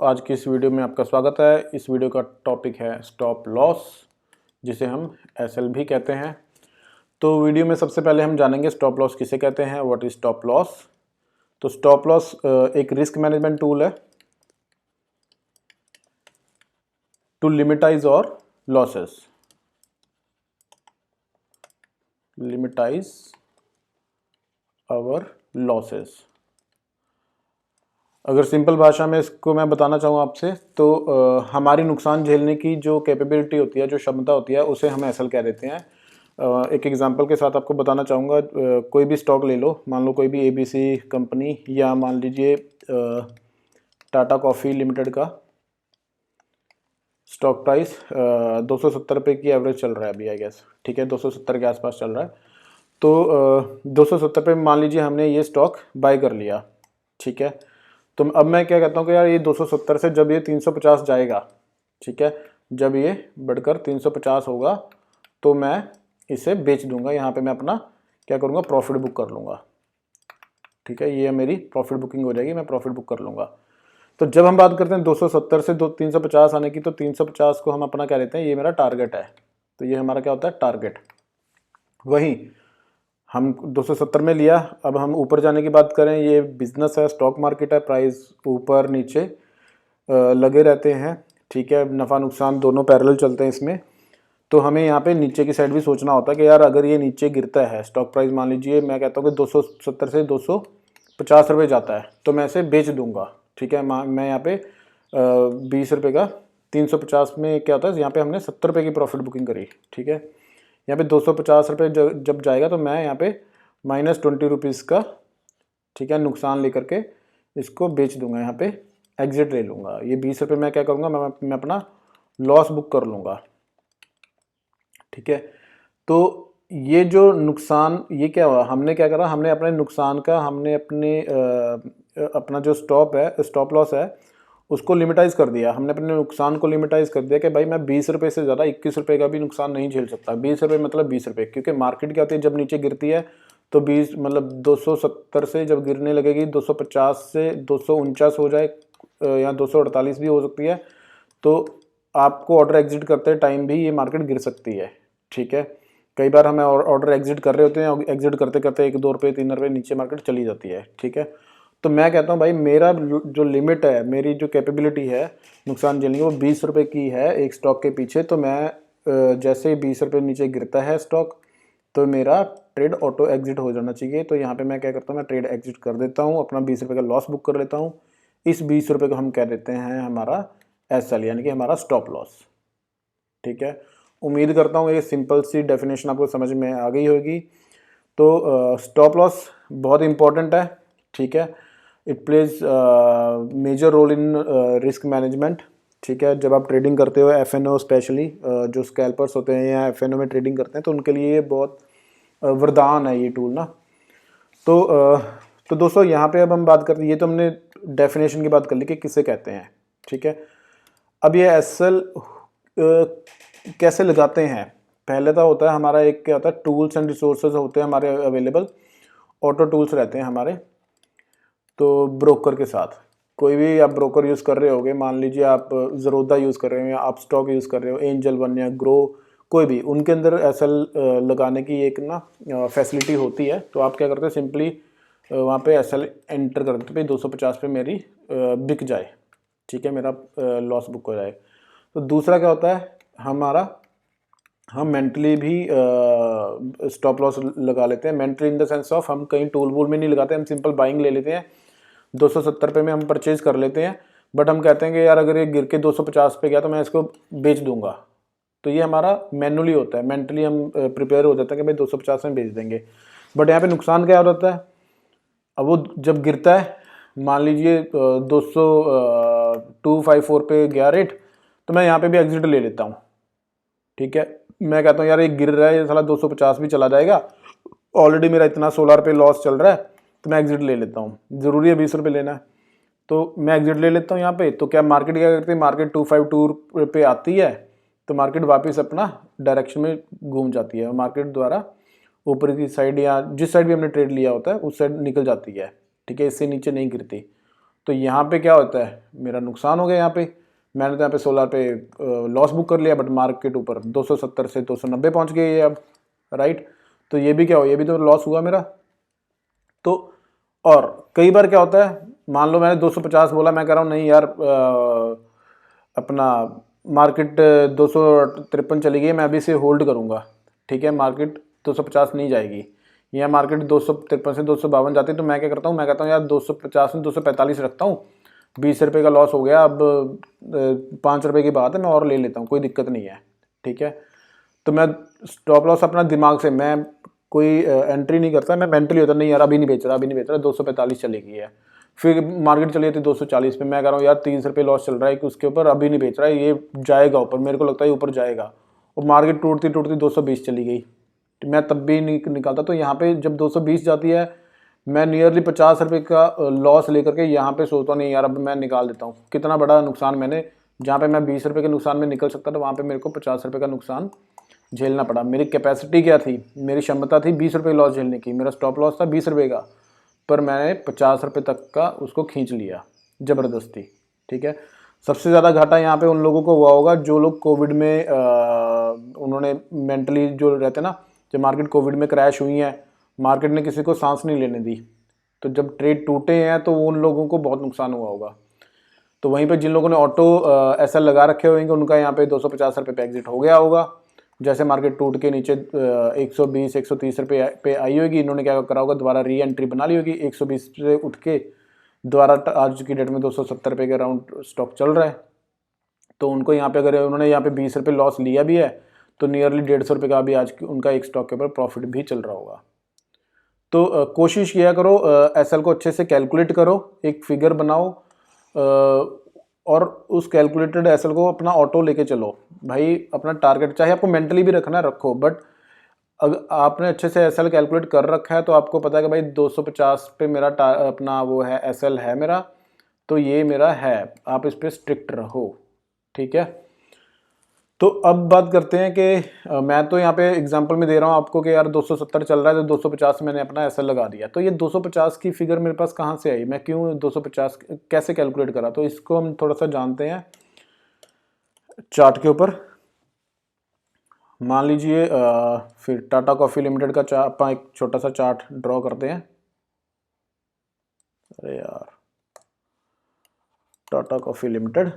आज की इस वीडियो में आपका स्वागत है। इस वीडियो का टॉपिक है स्टॉप लॉस, जिसे हम एसएल भी कहते हैं। तो वीडियो में सबसे पहले हम जानेंगे स्टॉप लॉस किसे कहते हैं, व्हाट इज स्टॉप लॉस। तो स्टॉप लॉस एक रिस्क मैनेजमेंट टूल है टू लिमिटाइज और लॉसेस, लिमिटाइज आवर लॉसेस। अगर सिंपल भाषा में इसको मैं बताना चाहूँ आपसे तो हमारी नुकसान झेलने की जो कैपेबिलिटी होती है, जो क्षमता होती है, उसे हम एसएल कह देते हैं। एक एग्जांपल के साथ आपको बताना चाहूँगा। कोई भी स्टॉक ले लो, मान लो कोई भी एबीसी कंपनी, या मान लीजिए टाटा कॉफ़ी लिमिटेड का स्टॉक प्राइस 270 रुपये की एवरेज चल रहा है अभी, आई गेस। ठीक है, 270 के आसपास चल रहा है। तो 270 पे मान लीजिए हमने ये स्टॉक बाय कर लिया। ठीक है, तो अब मैं क्या कहता हूँ कि यार ये 270 से जब ये 350 जाएगा, ठीक है, जब ये बढ़कर 350 होगा तो मैं इसे बेच दूंगा। यहाँ पे मैं अपना क्या करूँगा, प्रॉफिट बुक कर लूँगा। ठीक है, ये मेरी प्रॉफिट बुकिंग हो जाएगी, मैं प्रॉफिट बुक कर लूँगा। तो जब हम बात करते हैं 270 से 350 आने की, तो 350 को हम अपना क्या लेते हैं, ये मेरा टारगेट है। तो ये हमारा क्या होता है, टारगेट। वहीं हम 270 में लिया, अब हम ऊपर जाने की बात करें, ये बिजनेस है, स्टॉक मार्केट है, प्राइस ऊपर नीचे लगे रहते हैं। ठीक है, नफ़ा नुकसान दोनों पैरेलल चलते हैं इसमें। तो हमें यहाँ पे नीचे की साइड भी सोचना होता है कि यार अगर ये नीचे गिरता है स्टॉक प्राइस, मान लीजिए मैं कहता हूँ कि 270 से 250 रुपये जाता है, तो मैं इसे बेच दूंगा। ठीक है, मैं यहाँ पे 20 रुपये का 350 में क्या होता है, यहाँ पे हमने 70 रुपये की प्रॉफिट बुकिंग करी। ठीक है, यहाँ पे 250 रुपये जब जाएगा तो मैं यहाँ पे -20 रुपीज़ का, ठीक है, नुकसान लेकर के इसको बेच दूंगा। यहाँ पे एग्जिट ले लूँगा। ये 20 रुपये मैं क्या करूँगा, मैं अपना लॉस बुक कर लूँगा। ठीक है, तो ये जो नुकसान, ये क्या हुआ, हमने क्या करा, हमने अपने नुकसान का, हमने अपना जो स्टॉप लॉस है उसको लिमिटाइज कर दिया। हमने अपने नुकसान को लिमिटाइज कर दिया कि भाई मैं 20 रुपये से ज़्यादा 21 रुपये का भी नुकसान नहीं झेल सकता। 20 रुपये मतलब 20 रुपये, क्योंकि मार्केट क्या होती है, जब नीचे गिरती है तो 20 मतलब 270 से जब गिरने लगेगी, 250 से 249 हो जाए, या 248 भी हो सकती है, तो आपको ऑर्डर एग्जिट करते टाइम भी ये मार्केट गिर सकती है। ठीक है, कई बार हमें ऑर्डर एग्जिट कर रहे होते हैं, एग्जिट करते करते 1-2 रुपये 3 रुपये नीचे मार्केट चली जाती है। ठीक है, तो मैं कहता हूँ भाई मेरा जो लिमिट है, मेरी जो कैपेबिलिटी है नुकसान झेलने की, वो 20 रुपये की है एक स्टॉक के पीछे। तो मैं जैसे ही 20 रुपये नीचे गिरता है स्टॉक, तो मेरा ट्रेड ऑटो एग्जिट हो जाना चाहिए। तो यहाँ पे मैं क्या करता हूँ, मैं ट्रेड एग्जिट कर देता हूँ, अपना 20 रुपये का लॉस बुक कर लेता हूँ। इस 20 रुपये को हम कह देते हैं हमारा एसएल, यानी कि हमारा स्टॉप लॉस। ठीक है, उम्मीद करता हूँ ये सिंपल सी डेफिनेशन आपको समझ में आ गई होगी। तो स्टॉप लॉस बहुत इंपॉर्टेंट है। ठीक है, it plays major role in risk management. ठीक है, जब आप ट्रेडिंग करते हो, एफएनओ स्पेशली जो स्कैल्पर्स होते हैं या एफएनओ में ट्रेडिंग करते हैं, तो उनके लिए ये बहुत वरदान है ये टूल ना। तो दोस्तों यहाँ पे अब हम बात करते हैं, ये तो हमने डेफिनेशन की बात कर ली कि किसे कहते हैं। ठीक है, अब ये एसएल कैसे लगाते हैं। पहले तो होता है हमारा एक क्या होता है, टूल्स एंड रिसोर्सेज होते हैं हमारे अवेलेबल, ऑटो टूल्स रहते हैं हमारे। तो ब्रोकर के साथ, कोई भी आप ब्रोकर यूज़ कर रहे होगे, मान लीजिए आप ज़रोदा यूज़ कर रहे हो, या आप स्टॉक यूज़ कर रहे हो, एंजल वन या ग्रो, कोई भी, उनके अंदर एसएल लगाने की एक ना फैसिलिटी होती है। तो आप क्या करते हैं, सिंपली वहाँ पे एसएल एंटर कर देते, भाई 250 पे मेरी बिक जाए। ठीक है, मेरा लॉस बुक हो जाए। तो दूसरा क्या होता है हमारा, हम मेंटली भी स्टॉप लॉस लगा लेते हैं। Mentally in the sense of, हम कहीं टूल वूल में नहीं लगाते, हम सिंपल बाइंग ले लेते हैं। 270 रुपये में हम परचेज कर लेते हैं, बट हम कहते हैं कि यार अगर ये गिर के 250 पे गया तो मैं इसको बेच दूंगा। तो ये हमारा मैनुअली होता है, मेंटली हम प्रिपेयर हो जाते हैं कि भाई 250 में बेच देंगे। बट यहाँ पे नुकसान क्या होता है, अब वो जब गिरता है, मान लीजिए 254 पे गया रेट, तो मैं यहाँ पे भी एग्जिट ले लेता हूँ। ठीक है, मैं कहता हूँ यार ये गिर रहा है, ये साला 250 भी चला जाएगा, ऑलरेडी मेरा इतना 16 रुपये लॉस चल रहा है, तो मैं एग्जिट ले लेता हूँ। ज़रूरी है 20 रुपये लेना है, तो मैं एग्जिट ले लेता हूँ यहाँ पे। तो क्या मार्केट क्या करती है, मार्केट 252 पे आती है, तो मार्केट वापस अपना डायरेक्शन में घूम जाती है, मार्केट द्वारा ऊपर की साइड या जिस साइड भी हमने ट्रेड लिया होता है उस साइड निकल जाती है। ठीक है, इससे नीचे नहीं गिरती। तो यहाँ पे क्या होता है, मेरा नुकसान हो गया। यहाँ पे मैंने तो यहाँ पे 16 पे लॉस बुक कर लिया, बट मार्केट ऊपर 270 से 290 पहुँच गई है अब, राइट। तो ये भी क्या हो, ये भी तो लॉस हुआ मेरा। तो और कई बार क्या होता है, मान लो मैंने 250 बोला, मैं कह रहा हूँ नहीं यार अपना मार्केट 253 चली गई, मैं अभी इसे होल्ड करूँगा, ठीक है, मार्केट 250 नहीं जाएगी, या मार्केट 253 से 252 जाती है, तो मैं क्या करता हूँ, मैं कहता हूँ यार 250 से 245 रखता हूँ, 20 रुपये का लॉस हो गया, अब 5 रुपये की बात है, मैं और ले लेता हूँ, कोई दिक्कत नहीं है, ठीक है। तो मैं स्टॉप लॉस अपना दिमाग से, मैं कोई एंट्री नहीं करता, मैं मेंटली होता नहीं यार अभी नहीं बेच रहा, अभी नहीं बेच रहा, 245 चली गई है, फिर मार्केट चली जाती 240 पे, मैं कह रहा हूँ यार 30 रुपये लॉस चल रहा है कि उसके ऊपर, अभी नहीं बेच रहा है, ये जाएगा ऊपर, मेरे को लगता है ऊपर जाएगा, और मार्केट टूटती टूटती 220 चली गई, तो मैं तब भी नहीं निकालता। तो यहाँ पे जब 220 जाती है, मैं नियरली 50 रुपये का लॉस लेकर के यहाँ पे सोचता नहीं यार अब मैं निकाल देता हूँ, कितना बड़ा नुकसान मैंने, जहाँ पे मैं 20 रुपये के नुकसान में निकल सकता था, वहाँ पे मेरे को 50 रुपये का नुकसान झेलना पड़ा। मेरी कैपेसिटी क्या थी, मेरी क्षमता थी 20 रुपये लॉस झेलने की, मेरा स्टॉप लॉस था 20 रुपये का, पर मैंने 50 रुपये तक का उसको खींच लिया ज़बरदस्ती, ठीक है। सबसे ज़्यादा घाटा यहाँ पे उन लोगों को हुआ होगा जो लोग कोविड में उन्होंने मेंटली जो रहते ना, जब मार्केट कोविड में क्रैश हुई है, मार्केट ने किसी को सांस नहीं लेने दी, तो जब ट्रेड टूटे हैं तो उन लोगों को बहुत नुकसान हुआ होगा। तो वहीं पे जिन लोगों ने ऑटो एसएल लगा रखे होंगे, उनका यहाँ पे 250 रुपये पे एग्जिट हो गया होगा। जैसे मार्केट टूट के नीचे 120 130 रुपये पे आई होगी, इन्होंने क्या करा होगा, दोबारा री एंट्री बना ली होगी, 120 से उठ के दोबारा आज की डेट में 270 रुपये के अराउंड स्टॉक चल रहा है। तो उनको यहाँ पे अगर उन्होंने यहाँ पे 20 रुपये लॉस लिया भी है, तो नियरली 150 रुपये का भी आज उनका एक स्टॉक के ऊपर प्रॉफिट भी चल रहा होगा। तो कोशिश किया करो, एसएल को अच्छे से कैलकुलेट करो, एक फिगर बनाओ, और उस कैलकुलेटेड एसएल को अपना ऑटो लेके चलो भाई। अपना टारगेट चाहे आपको मेंटली भी रखना रखो, बट अगर आपने अच्छे से एसएल कैलकुलेट कर रखा है तो आपको पता है कि भाई 250 पे मेरा अपना वो है एसएल है मेरा, तो ये मेरा है, आप इस पर स्ट्रिक्ट रहो, ठीक है। तो अब बात करते हैं कि मैं तो यहाँ पे एग्जांपल में दे रहा हूँ आपको कि यार 270 चल रहा है तो 250 मैंने अपना एसएल लगा दिया। तो ये 250 की फिगर मेरे पास कहाँ से आई, मैं क्यों 250 कैसे कैलकुलेट करा, तो इसको हम थोड़ा सा जानते हैं चार्ट के ऊपर। मान लीजिए फिर टाटा कॉफ़ी लिमिटेड का आप एक छोटा सा चार्ट ड्रॉ करते हैं। अरे यार, टाटा कॉफ़ी लिमिटेड,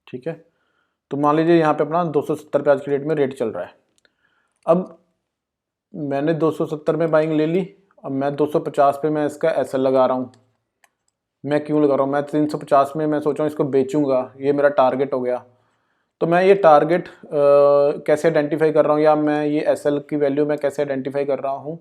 ठीक है। तो मान लीजिए यहाँ पे अपना 270 पे आज की डेट में रेट चल रहा है। अब मैंने 270 में बाइंग ले ली, अब मैं 250 पे मैं इसका एसएल लगा रहा हूँ। मैं क्यों लगा रहा हूँ, मैं 350 में मैं सोच रहा हूँ इसको बेचूंगा, ये मेरा टारगेट हो गया। तो मैं ये टारगेट कैसे आइडेंटिफाई कर रहा हूँ, या मैं ये एसएल की वैल्यू मैं कैसे आइडेंटिफाई कर रहा हूँ,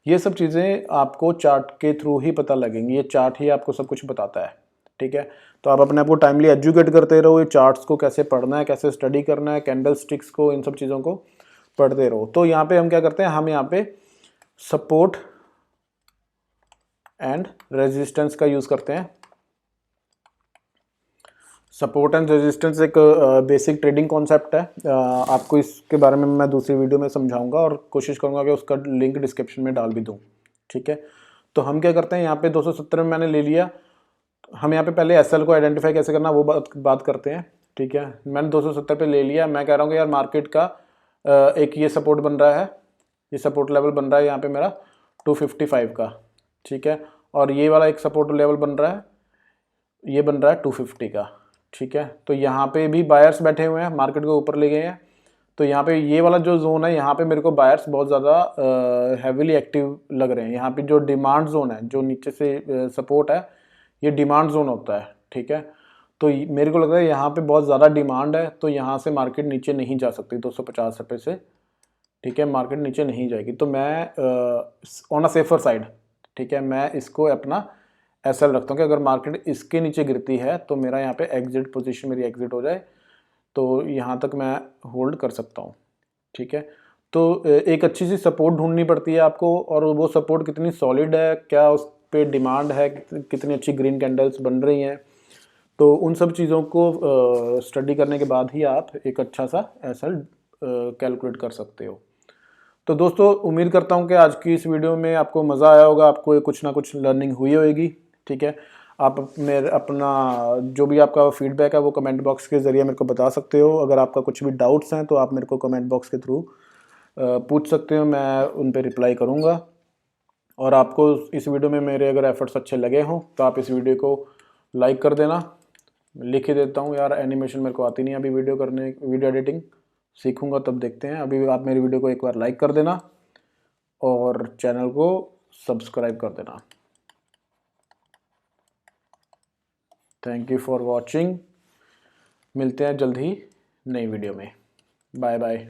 ये सब चीज़ें आपको चार्ट के थ्रू ही पता लगेंगी। ये चार्ट ही आपको सब कुछ बताता है, ठीक है। तो आप अपने आप को टाइमली एजुकेट करते रहो, ये चार्ट्स को कैसे पढ़ना है, कैसे स्टडी करना है, कैंडल स्टिक्स को, इन सब चीज़ों को पढ़ते रहो। तो यहाँ पे हम क्या करते हैं, हम यहाँ पे सपोर्ट एंड रेजिस्टेंस का यूज़ करते हैं। सपोर्ट एंड रेजिस्टेंस एक बेसिक ट्रेडिंग कॉन्सेप्ट है, आपको इसके बारे में मैं दूसरी वीडियो में समझाऊंगा और कोशिश करूंगा कि उसका लिंक डिस्क्रिप्शन में डाल भी दूं, ठीक है। तो हम क्या करते हैं, यहाँ पे 270 में मैंने ले लिया, हम यहाँ पे पहले एसएल को आइडेंटिफाई कैसे करना वो बात करते हैं, ठीक है। मैंने 270 पे ले लिया, मैं कह रहा हूँ कि यार मार्केट का एक ये सपोर्ट बन रहा है, ये सपोर्ट लेवल बन रहा है यहाँ पे मेरा 255 का, ठीक है। और ये वाला एक सपोर्ट लेवल बन रहा है, ये बन रहा है 250 का, ठीक है। तो यहाँ पे भी बायर्स बैठे हुए हैं, मार्केट को ऊपर ले गए हैं। तो यहाँ पे ये वाला जो जोन है, यहाँ पे मेरे को बायर्स बहुत ज़्यादा हैविली एक्टिव लग रहे हैं। यहाँ पे जो डिमांड जोन है, जो नीचे से सपोर्ट है, ये डिमांड जोन होता है, ठीक है। तो मेरे को लग रहा है यहाँ पे बहुत ज़्यादा डिमांड है, तो यहाँ से मार्केट नीचे नहीं जा सकती 250 रुपये से, ठीक है। मार्केट नीचे नहीं जाएगी, तो मैं ऑन अ सेफर साइड, ठीक है, मैं इसको अपना एसएल रखता हूँ कि अगर मार्केट इसके नीचे गिरती है तो मेरा यहाँ पे एग्जिट पोजीशन मेरी एग्जिट हो जाए, तो यहाँ तक मैं होल्ड कर सकता हूँ, ठीक है। तो एक अच्छी सी सपोर्ट ढूंढनी पड़ती है आपको, और वो सपोर्ट कितनी सॉलिड है, क्या उस पर डिमांड है, कितनी अच्छी ग्रीन कैंडल्स बन रही हैं, तो उन सब चीज़ों को स्टडी करने के बाद ही आप एक अच्छा सा एसएल कैलकुलेट कर सकते हो। तो दोस्तों उम्मीद करता हूँ कि आज की इस वीडियो में आपको मज़ा आया होगा, आपको कुछ ना कुछ लर्निंग हुई होगी। ठीक है, आप मेरे अपना जो भी आपका फीडबैक है वो कमेंट बॉक्स के ज़रिए मेरे को बता सकते हो। अगर आपका कुछ भी डाउट्स हैं तो आप मेरे को कमेंट बॉक्स के थ्रू पूछ सकते हो, मैं उन पर रिप्लाई करूँगा। और आपको इस वीडियो में मेरे अगर एफर्ट्स अच्छे लगे हों तो आप इस वीडियो को लाइक कर देना। लिख ही देता हूँ यार, एनिमेशन मेरे को आती नहीं अभी, वीडियो एडिटिंग सीखूंगा तब देखते हैं। अभी आप मेरी वीडियो को एक बार लाइक कर देना और चैनल को सब्सक्राइब कर देना। Thank you for watching. मिलते हैं जल्द ही नई वीडियो में। Bye bye.